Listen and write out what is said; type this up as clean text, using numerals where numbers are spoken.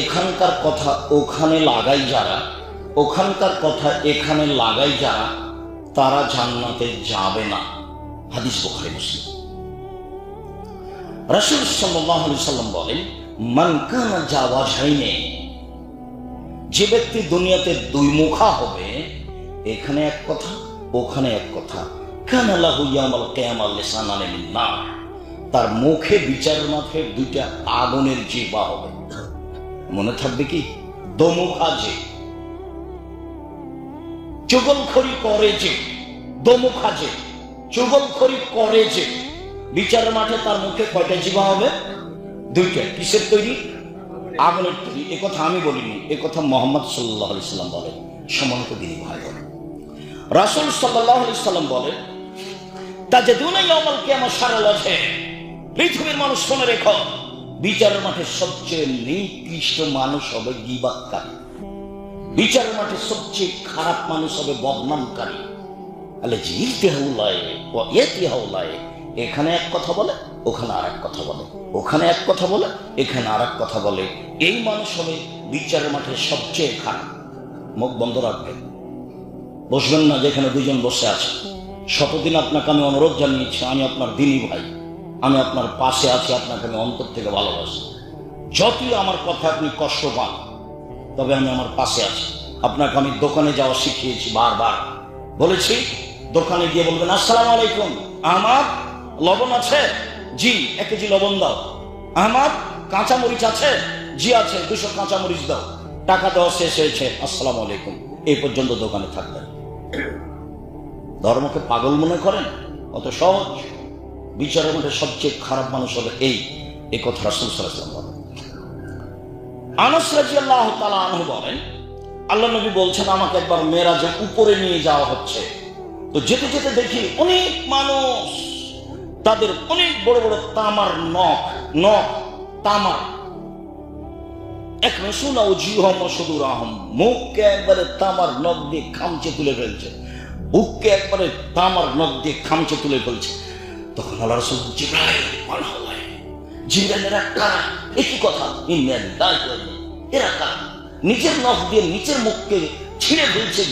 এখানকার কথা ওখানে লাগাই যারা, ওখানকার কথা এখানে লাগাই যারা, তারা জান্নাতে যাবে না। হাদিস বুখারী মুসলিম। রাসূল সাল্লাল্লাহু আলাইহি সাল্লাম বলেন, মান কানা জাওয়াজাইনে, যে ব্যক্তি দুনিয়াতে দুই মুখা হবে, এখানে এক কথা ওখানে এক কথা, কানা লাহু ইয়াউমাল কিয়ামাহ লিসানান মিন নার, তার মুখে বিচারের মাঠে দুইটা আগুনের জিহ্বা হবে। মনে থাকবে কি? দোমুখা যে, চুগলখড়ি করে যে, দোমুখা যে, চুগলখড়ি করে যে, বিচারের মাঠে তার মুখে কয়টা জিহ্বা হবে? দুইটা। কিসের তৈরি? আগুনের তৈরি। এ কথা আমি বলিনি, এ কথা মুহাম্মদ সাল্লাল্লাহু আলাইহি সাল্লাম বলেন। সম্মানিত দিনী ভাই বোন, রাসূল সাল্লাল্লাহু আলাইহি সাল্লাম বলেন, তাজদুনা ইয়াউমাল কিয়ামাহ শারাল ওয়াজহ, পৃথিবীর মানুষ শুনে রেখো, বিচারের মাঠে সবচেয়ে নিকৃষ্ট মানুষ হবে গীবাতকারী, বিচারের মাঠে সবচেয়ে খারাপ মানুষ হবে বদনামকারী। আলে জিলতেহুলায় ও ইয়াতিহুলায়, এখানে এক কথা বলে ওখানে আরেক কথা বলে, ওখানে এক কথা বলে এখানে আরেক কথা বলে, এই মানুষ হবে বিচারের মাঠে সবচেয়ে খারাপ। মুখ বন্ধ রাখবেন, বসবেন না যেখানে দুজন বসে আছে। শতদিন আপনাকে আমি অনুরোধ জানিয়েছি, আমি আপনার দিনী ভাই, আমি আপনার পাশে আছি, আপনাকে আমি অন্তর থেকে ভালোবাসি। যতই আমার কথা আপনি কষ্ট পান, তবে আমি আমার পাশে আছি। আপনাকে আমি দোকানে যাওয়া শিখিয়েছি, বারবার বলেছি, দোকানে গিয়ে বলবেন, আসসালামু আলাইকুম, আমার লবণ আছে? জি, 1 কেজি লবণ দাও। আমার কাঁচামরিচ আছে? জি আছে, 200 কাঁচামরিচ দাও। টাকা দেওয়া শেষ হয়েছে, আসসালামু আলাইকুম, এই পর্যন্ত দোকানে থাকবেন। ধর্মকে পাগল মনে করেন? অত সহজ? বিচারের মধ্যে সবচেয়ে খারাপ মানুষ হবে এই কথা রাসূল সাল্লাল্লাহু আলাইহি ওয়াসাল্লাম বলেন। আনাস রাদিয়াল্লাহু তাআলা আনহু বলেন, আল্লাহ নবী বলছেন, আমাকে একবার মেরাজে উপরে নিয়ে যাওয়া হচ্ছে, তো যেতে যেতে দেখি অনেক মানুষ, তাদের অনেক বড় বড় তামার নখ তামার, এক রসুল ওয়াজিহুম ওয়া সুদুরহুম, মুখকে একবারে তামার নখ দিয়ে খামচে তুলে ফেলছে, বুককে একবারে তামার নখ দিয়ে খামচে তুলে ফেলছে। তখন আল্লাহ রাসূল, জিবরাইল মারহাবা, জিবরাইল এরা কারা? একই কথা, ইন্না লিল্লাহি ওয়া ইন্না ইলাইহি রাজিউন, নিজের নখ দিয়ে নিজের মুখকে ছিঁড়ে ফেলছে।